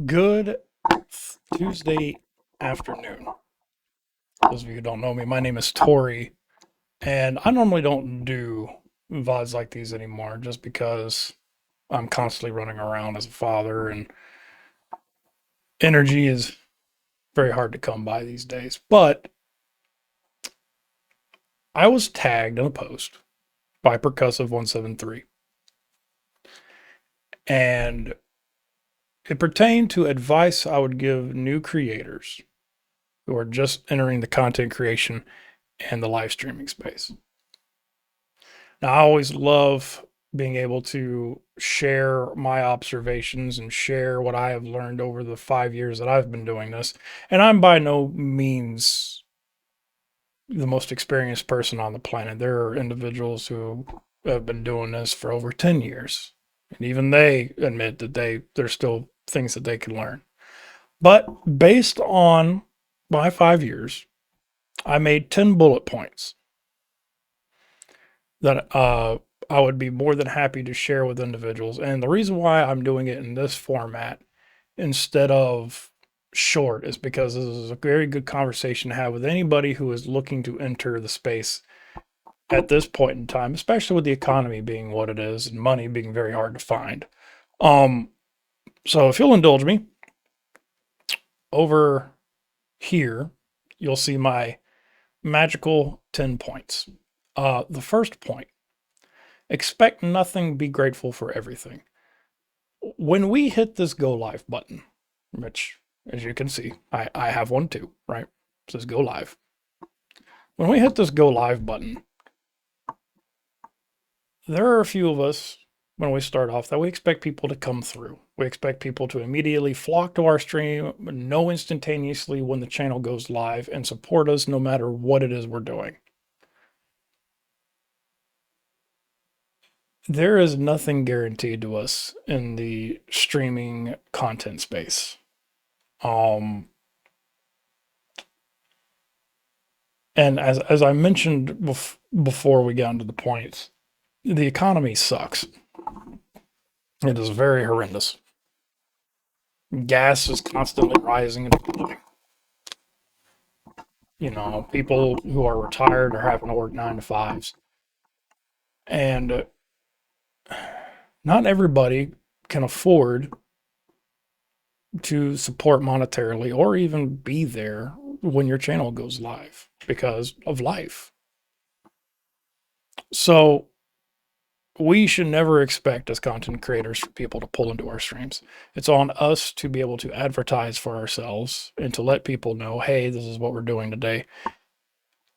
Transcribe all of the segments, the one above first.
Good Tuesday afternoon. Those of you who don't know me, my name is Tori, and I normally don't do VODs like these anymore just because I'm constantly running around as a father, and energy is very hard to come by these days. But I was tagged in a post by Percussive173, and it pertained to advice I would give new creators who are just entering the content creation and the live streaming space. Now, I always love being able to share my observations and share what I have learned over the 5 years that I've been doing this. And I'm by no means the most experienced person on the planet. There are individuals who have been doing this for over 10 years. And even they admit that there's still things that they can learn. But based on my 5 years, I made 10 bullet points that I would be more than happy to share with individuals. And the reason why I'm doing it in this format instead of short is because this is a very good conversation to have with anybody who is looking to enter the space at this point in time, especially with the economy being what it is and money being very hard to find. Um, so if you'll indulge me, over here, you'll see my magical 10 points. The first point: expect nothing, be grateful for everything. When we hit this go live button, which as you can see, I have one too, right? It says go live. When we hit this go live button, there are a few of us when we start off that we expect people to come through. We expect people to immediately flock to our stream, know instantaneously when the channel goes live, and support us no matter what it is we're doing. There is nothing guaranteed to us in the streaming content space. Um, and as I mentioned before we got into the points, the economy sucks. It is very horrendous. Gas is constantly rising and falling. You know, people who are retired are having to work 9 to 5s. And not everybody can afford to support monetarily or even be there when your channel goes live because of life. So we should never expect as content creators for people to pull into our streams. It's on us to be able to advertise for ourselves and to let people know, hey, this is what we're doing today.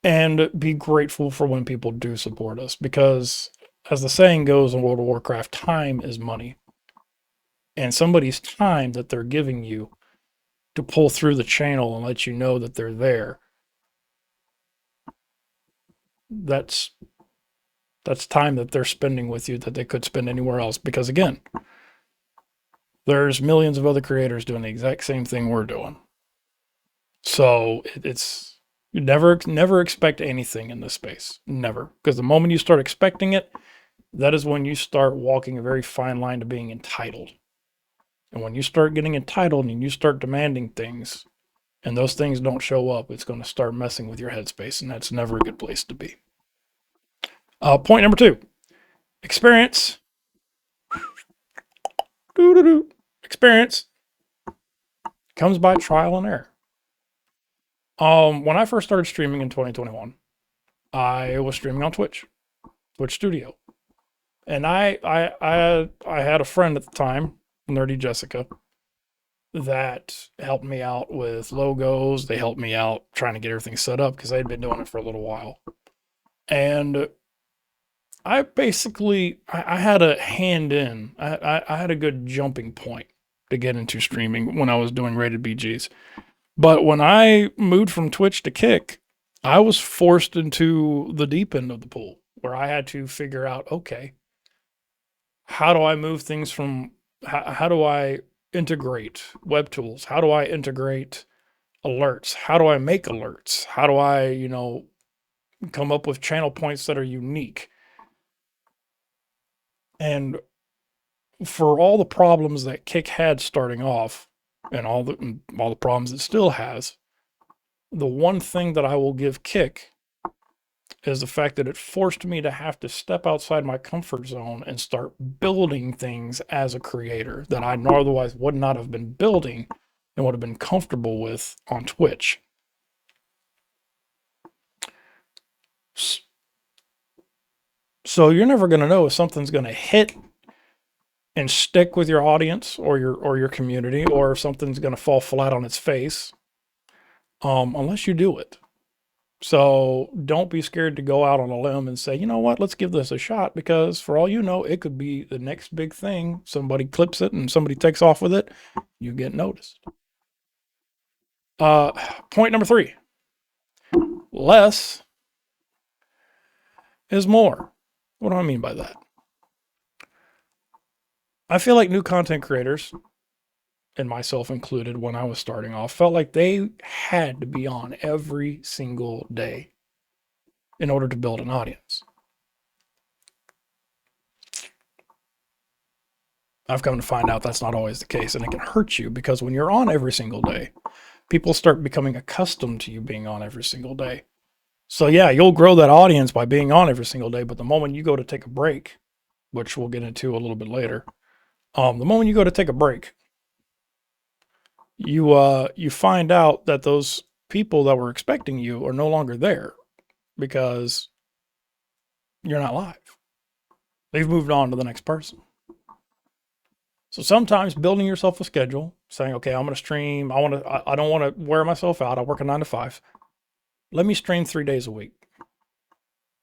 And be grateful for when people do support us because, as the saying goes in World of Warcraft, time is money. And somebody's time that they're giving you to pull through the channel and let you know that they're there, that's time that they're spending with you that they could spend anywhere else. Because again, there's millions of other creators doing the exact same thing we're doing. So it's you never expect anything in this space. Never. Because the moment you start expecting it, that is when you start walking a very fine line to being entitled. And when you start getting entitled and you start demanding things and those things don't show up, it's going to start messing with your headspace, and that's never a good place to be. Point number 2: experience. Experience comes by trial and error. When I first started streaming in 2021, I was streaming on Twitch Studio, and I had a friend at the time, Nerdy Jessica, that helped me out with logos. They helped me out trying to get everything set up because they'd been doing it for a little while, and I had a hand in. I had a good jumping point to get into streaming when I was doing rated BGs. But when I moved from Twitch to Kick, I was forced into the deep end of the pool where I had to figure out, okay, how do I move things from, how do I integrate web tools? How do I integrate alerts? How do I make alerts? How do I, come up with channel points that are unique? And for all the problems that Kick had starting off, and all the problems it still has, the one thing that I will give kick is the fact that it forced me to have to step outside my comfort zone and start building things as a creator that I otherwise would not have been building and would have been comfortable with on Twitch. So you're never going to know if something's going to hit and stick with your audience or your community, or if something's going to fall flat on its face, unless you do it. So don't be scared to go out on a limb and say, you know what, let's give this a shot, because for all you know, it could be the next big thing. Somebody clips it and somebody takes off with it. You get noticed. Point number 3, less is more. What do I mean by that? I feel like new content creators, and myself included when I was starting off, felt like they had to be on every single day in order to build an audience. I've come to find out that's not always the case, and it can hurt you, because when you're on every single day, people start becoming accustomed to you being on every single day. So yeah, you'll grow that audience by being on every single day, but the moment you go to take a break, which we'll get into a little bit later, the moment you go to take a break, you find out that those people that were expecting you are no longer there, because you're not live. They've moved on to the next person. So sometimes building yourself a schedule, saying, okay, I'm going to stream. I don't want to wear myself out. I work a 9 to 5. Let me stream 3 days a week.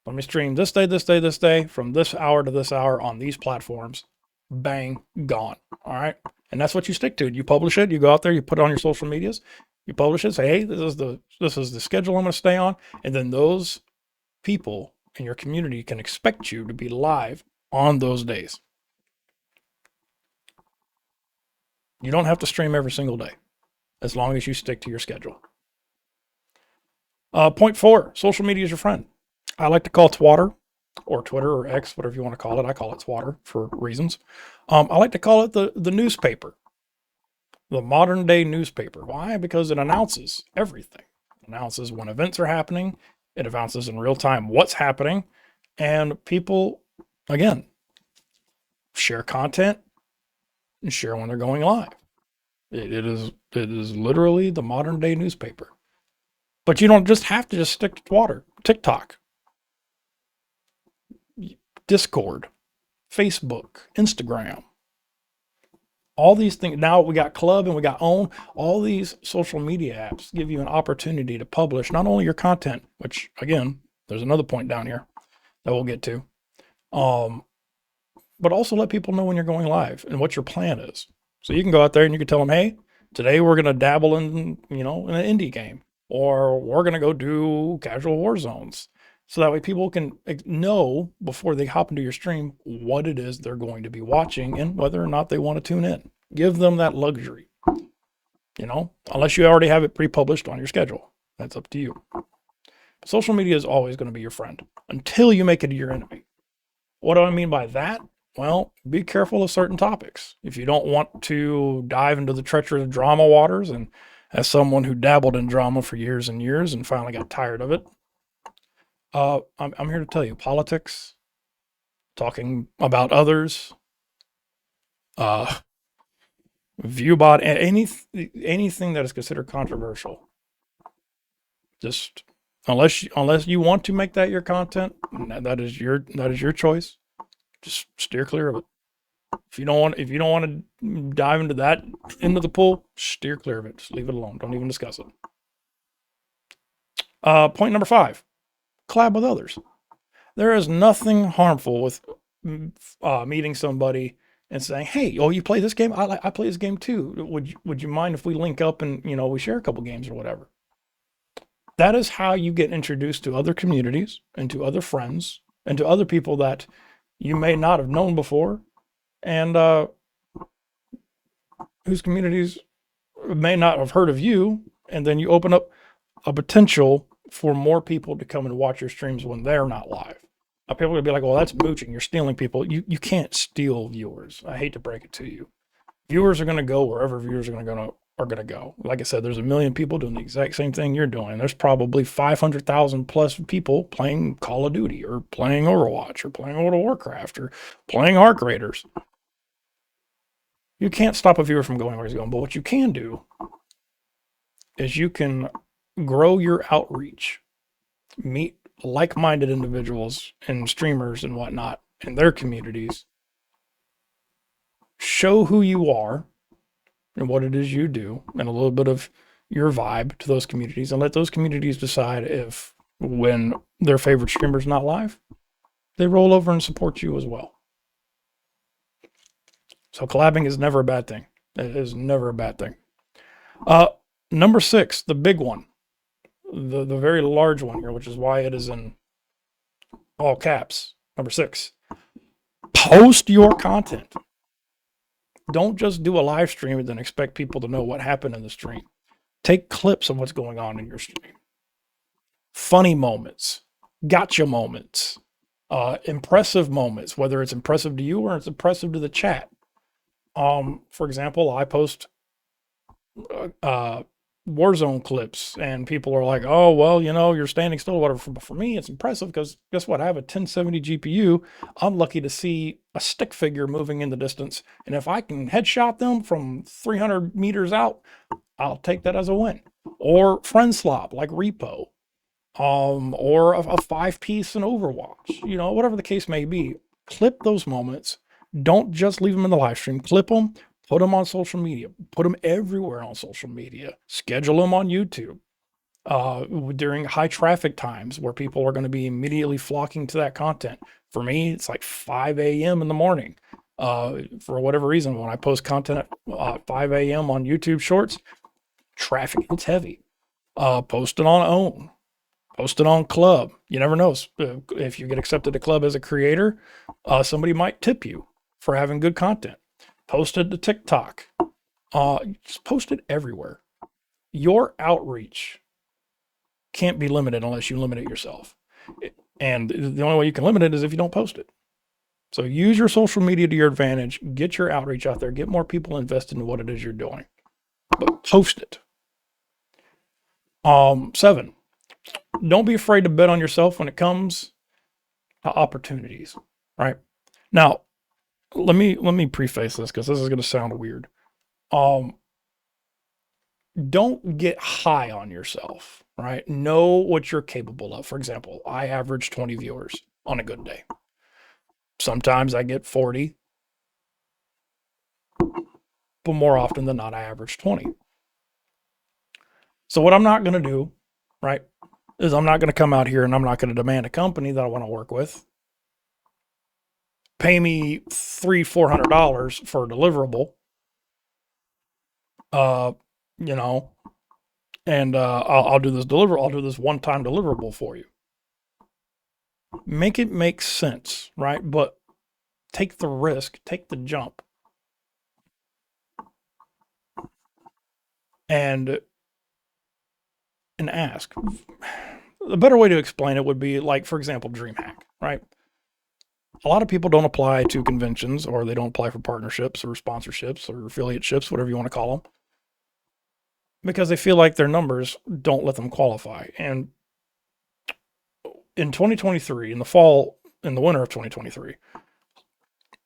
Let me stream this day, this day, this day, from this hour to this hour on these platforms. Bang, gone. All right. And that's what you stick to. You publish it. You go out there. You put it on your social medias. You publish it. Say, hey, this is the schedule I'm going to stay on. And then those people in your community can expect you to be live on those days. You don't have to stream every single day, as long as you stick to your schedule. Point 4, social media is your friend. I like to call Twatter, or Twitter, or X, whatever you want to call it. I call it Twatter for reasons. I like to call it the newspaper, the modern day newspaper. Why? Because it announces everything. It announces when events are happening. It announces in real time what's happening. And people, again, share content and share when they're going live. It is literally the modern day newspaper. But you don't just have to just stick to Twitter, TikTok, Discord, Facebook, Instagram. All these things. Now we got Club and we got Own. All these social media apps give you an opportunity to publish not only your content, which again, there's another point down here that we'll get to, but also let people know when you're going live and what your plan is. So you can go out there and you can tell them, hey, today we're going to dabble in, in an indie game, or we're going to go do casual war zones. So that way people can know before they hop into your stream what it is they're going to be watching and whether or not they want to tune in. Give them that luxury, unless you already have it pre-published on your schedule. That's up to you. Social media is always going to be your friend until you make it your enemy. What do I mean by that? Well, be careful of certain topics. If you don't want to dive into the treacherous drama waters, and as someone who dabbled in drama for years and years and finally got tired of it, I'm here to tell you, politics, talking about others, viewbot, anything that is considered controversial. Just unless you want to make that your content, that is your choice. Just steer clear of it. If you don't want to dive into that into the pool, steer clear of it. Just leave it alone. Don't even discuss it. Point number 5, collab with others. There is nothing harmful with meeting somebody and saying, hey, oh, you play this game? I play this game too. Would you mind if we link up and, we share a couple games or whatever? That is how you get introduced to other communities and to other friends and to other people that you may not have known before, and whose communities may not have heard of you. And then you open up a potential for more people to come and watch your streams when they're not live. Now, people will be like, well, that's mooching. You're stealing people. You can't steal viewers. I hate to break it to you. Viewers are going to go wherever viewers are going are going to go. Like I said, there's a million people doing the exact same thing you're doing. There's probably 500,000 plus people playing Call of Duty or playing Overwatch or playing World of Warcraft or playing Arc Raiders. You can't stop a viewer from going where he's going, but what you can do is you can grow your outreach, meet like-minded individuals and streamers and whatnot in their communities, show who you are and what it is you do and a little bit of your vibe to those communities, and let those communities decide if, when their favorite streamer's not live, they roll over and support you as well. So collabing is never a bad thing. It is never a bad thing. Number 6, the big one, the very large one here, which is why it is in all caps. Number 6, post your content. Don't just do a live stream and then expect people to know what happened in the stream. Take clips of what's going on in your stream. Funny moments, gotcha moments, impressive moments, whether it's impressive to you or it's impressive to the chat. For example, I post Warzone clips and people are like, oh, well, you know, you're standing still or whatever. For me, it's impressive because guess what? I have a 1070 GPU. I'm lucky to see a stick figure moving in the distance. And if I can headshot them from 300 meters out, I'll take that as a win. Or friend slop like Repo, or a 5-piece in Overwatch, you know, whatever the case may be. Clip those moments. Don't just leave them in the live stream. Clip them, put them on social media, put them everywhere on social media, schedule them on YouTube during high traffic times where people are going to be immediately flocking to that content. For me, it's like 5 a.m. in the morning. For whatever reason, when I post content at 5 a.m. on YouTube Shorts, traffic gets heavy. Post it on OWN. Post it on Club. You never know. If you get accepted to Club as a creator, somebody might tip you for having good content. Post it to TikTok. Just post it everywhere. Your outreach can't be limited unless you limit it yourself. And the only way you can limit it is if you don't post it. So use your social media to your advantage. Get your outreach out there. Get more people invested in what it is you're doing. But post it. 7, don't be afraid to bet on yourself when it comes to opportunities, right? Now, let me preface this because this is going to sound weird. Don't get high on yourself, right? Know what you're capable of. For example, I average 20 viewers on a good day. Sometimes I get 40, but more often than not, I average 20. So what I'm not going to do, right, is I'm not going to come out here and I'm not going to demand a company that I want to work with pay me $300-400 for a deliverable, you know, and I'll do this I'll do this one-time deliverable for you. Make it make sense, right? But take the risk, take the jump, and ask. The better way to explain it would be like, for example, DreamHack, right? A lot of people don't apply to conventions, or they don't apply for partnerships or sponsorships or affiliateships, whatever you want to call them, because they feel like their numbers don't let them qualify. And in 2023, in the winter of 2023,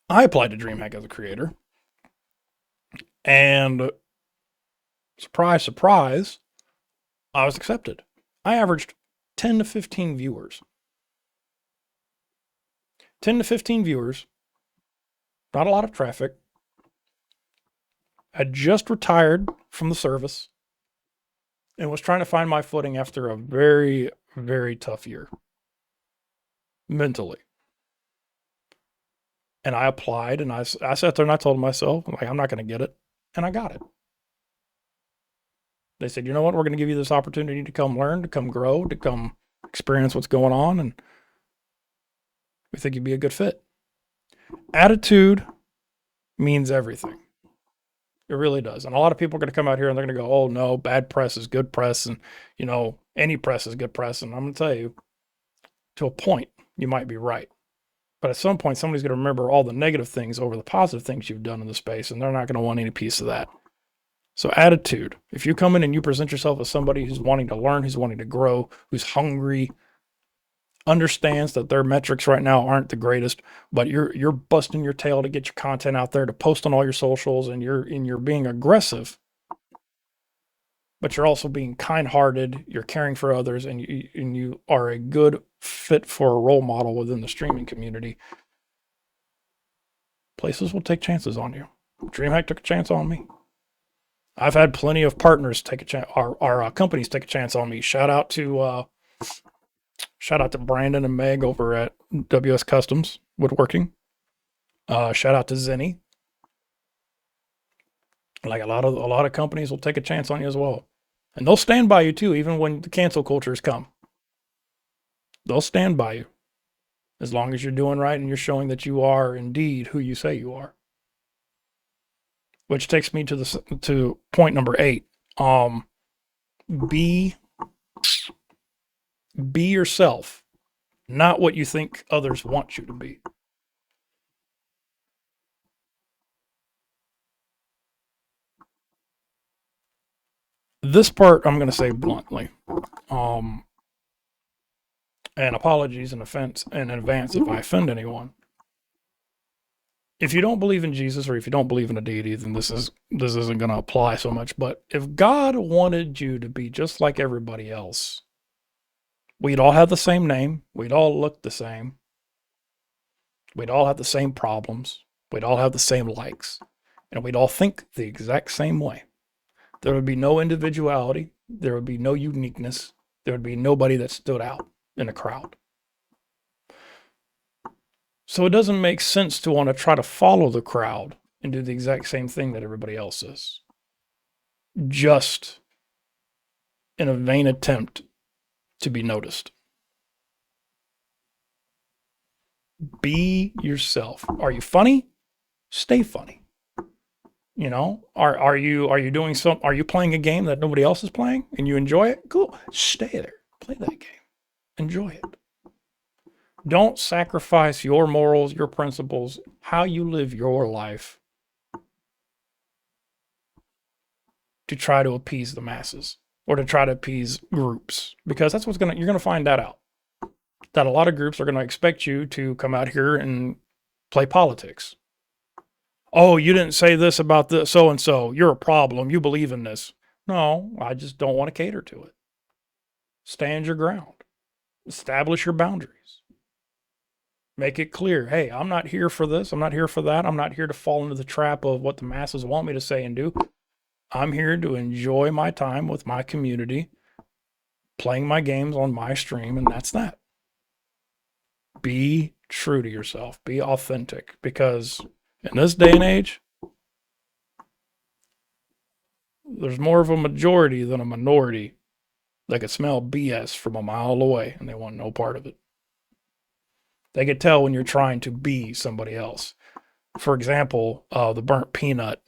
I applied to DreamHack as a creator, and surprise, surprise, I was accepted. I averaged 10 to 15 viewers. 10 to 15 viewers, not a lot of traffic. I just retired from the service and was trying to find my footing after a very, very tough year mentally. And I applied, and I sat there and I told myself, like, I'm not going to get it. And I got it. They said, you know what? We're going to give you this opportunity to come learn, to come grow, to come experience what's going on. And we think you'd be a good fit. Attitude means everything. It really does. And a lot of people are going to come out here and they're going to go, oh, no, bad press is good press. And, you know, any press is good press. And I'm going to tell you, to a point, you might be right. But at some point, somebody's going to remember all the negative things over the positive things you've done in the space. And they're not going to want any piece of that. So attitude, if you come in and you present yourself as somebody who's wanting to learn, who's wanting to grow, who's hungry, understands that their metrics right now aren't the greatest, but you're busting your tail to get your content out there, to post on all your socials, and you're being aggressive, but you're also being kind-hearted, you're caring for others, and you are a good fit for a role model within the streaming community, places will take chances on you. DreamHack took a chance on me. I've had plenty of partners take a chance, our companies take a chance on me. Shout out to Brandon and Meg over at WS Customs Woodworking. Shout out to Zenny. Like a lot of companies will take a chance on you as well, and they'll stand by you too, even when the cancel cultures come. They'll stand by you as long as you're doing right and you're showing that you are indeed who you say you are. Which takes me to point number 8. Be yourself, not what you think others want you to be. This part I'm going to say bluntly. And apologies in advance if I offend anyone. If you don't believe in Jesus, or if you don't believe in a deity, then this isn't going to apply so much. But if God wanted you to be just like everybody else, we'd all have the same name, we'd all look the same, we'd all have the same problems, we'd all have the same likes, and we'd all think the exact same way. There would be no individuality, there would be no uniqueness, there would be nobody that stood out in a crowd. So it doesn't make sense to want to try to follow the crowd and do the exact same thing that everybody else is, just in a vain attempt to be noticed. Be yourself. Are you funny? Stay funny. You know, are you playing a game that nobody else is playing and you enjoy it? Cool. Stay there. Play that game. Enjoy it. Don't sacrifice your morals, your principles, how you live your life to try to appease the masses or to try to appease groups, because that's you're going to find that out. That a lot of groups are going to expect you to come out here and play politics. Oh, you didn't say this about the so and so. You're a problem. You believe in this. No, I just don't want to cater to it. Stand your ground. Establish your boundaries. Make it clear, hey, I'm not here for this. I'm not here for that. I'm not here to fall into the trap of what the masses want me to say and do. I'm here to enjoy my time with my community, playing my games on my stream, and that's that. Be true to yourself. Be authentic, because in this day and age, there's more of a majority than a minority that could smell BS from a mile away, and they want no part of it. They could tell when you're trying to be somebody else. For example, the burnt peanut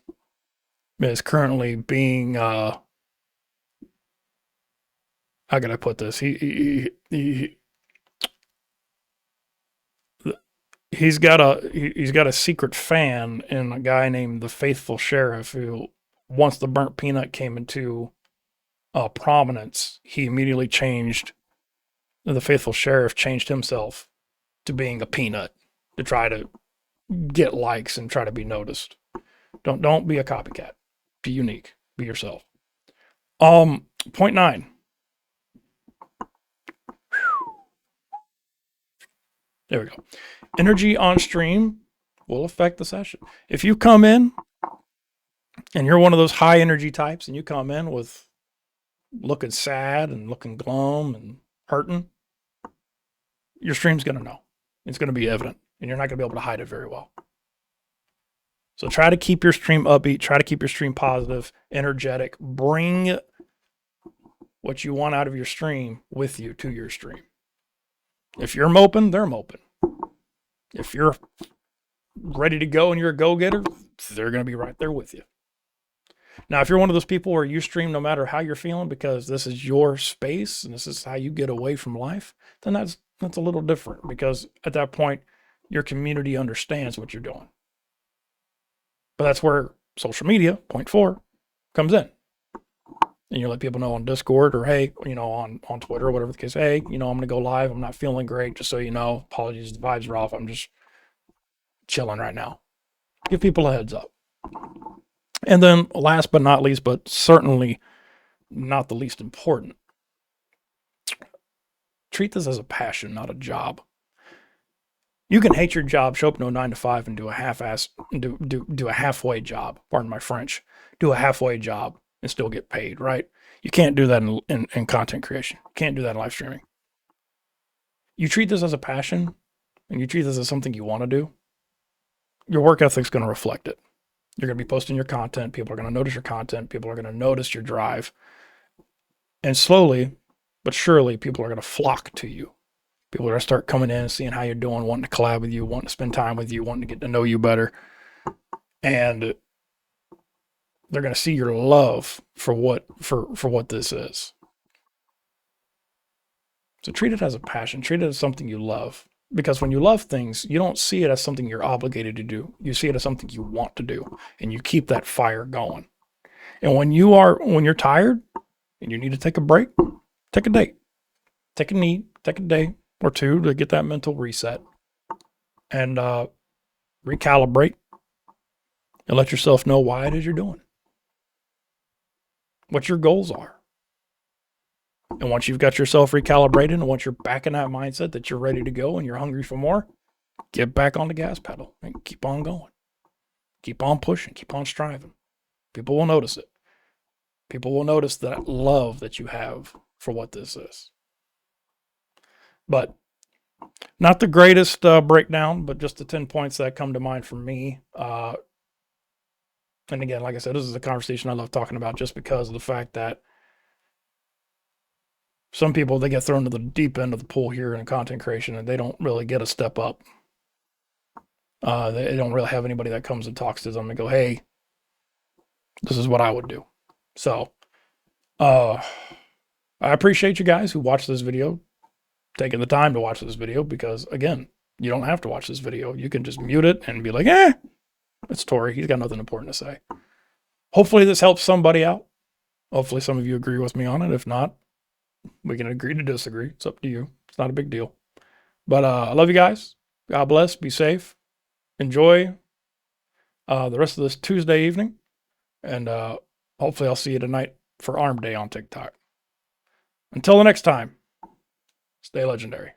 is currently being, how can I put this? He's got a secret fan in a guy named the Faithful Sheriff, who, once the burnt peanut came into prominence, he immediately changed. The Faithful Sheriff changed himself to being a peanut to try to get likes and try to be noticed. Don't be a copycat. Be unique. Be yourself. Point 9. There we go. Energy on stream will affect the session. If you come in and you're one of those high energy types and you come in with looking sad and looking glum and hurting, your stream's going to know. It's going to be evident, and you're not going to be able to hide it very well. So try to keep your stream upbeat. Try to keep your stream positive, energetic. Bring what you want out of your stream with you to your stream. If you're moping, they're moping. If you're ready to go and you're a go-getter, they're going to be right there with you. Now, if you're one of those people where you stream no matter how you're feeling because this is your space and this is how you get away from life, then that's a little different, because at that point, your community understands what you're doing. But that's where social media, point 4, comes in. And you let people know on Discord or, hey, on Twitter or whatever the case, hey, I'm going to go live. I'm not feeling great. Just so you know, apologies, the vibes are off. I'm just chilling right now. Give people a heads up. And then last but not least, but certainly not the least important, treat this as a passion, not a job. You can hate your job, show up to a 9 to 5 and do a half-ass, do a halfway job. Pardon my French. Do a halfway job and still get paid, right? You can't do that in content creation. You can't do that in live streaming. You treat this as a passion and you treat this as something you want to do, your work ethic's going to reflect it. You're going to be posting your content. People are going to notice your content. People are going to notice your drive. And slowly but surely, people are going to flock to you. People are going to start coming in and seeing how you're doing, wanting to collab with you, wanting to spend time with you, wanting to get to know you better. And they're going to see your love for what this is. So treat it as a passion. Treat it as something you love. Because when you love things, you don't see it as something you're obligated to do. You see it as something you want to do. And you keep that fire going. And when you're tired and you need to take a break, take a day. Take a day or two to get that mental reset. And recalibrate. And let yourself know why it is you're doing. What your goals are. And once you've got yourself recalibrated and once you're back in that mindset that you're ready to go and you're hungry for more, get back on the gas pedal and keep on going. Keep on pushing. Keep on striving. People will notice it. People will notice that love that you have for what this is. But not the greatest breakdown, but just the 10 points that come to mind for me. And again, like I said, this is a conversation I love talking about just because of the fact that some people, they get thrown to the deep end of the pool here in content creation and they don't really get a step up. They don't really have anybody that comes and talks to them and go, hey, this is what I would do. So I appreciate you guys who watch this video, taking the time to watch this video, because again, you don't have to watch this video. You can just mute it and be like, it's Tori. He's got nothing important to say. Hopefully this helps somebody out. Hopefully some of you agree with me on it. If not, we can agree to disagree. It's up to you. It's not a big deal. But I love you guys. God bless. Be safe. Enjoy the rest of this Tuesday evening. And hopefully I'll see you tonight for Arm Day on TikTok. Until the next time, stay legendary.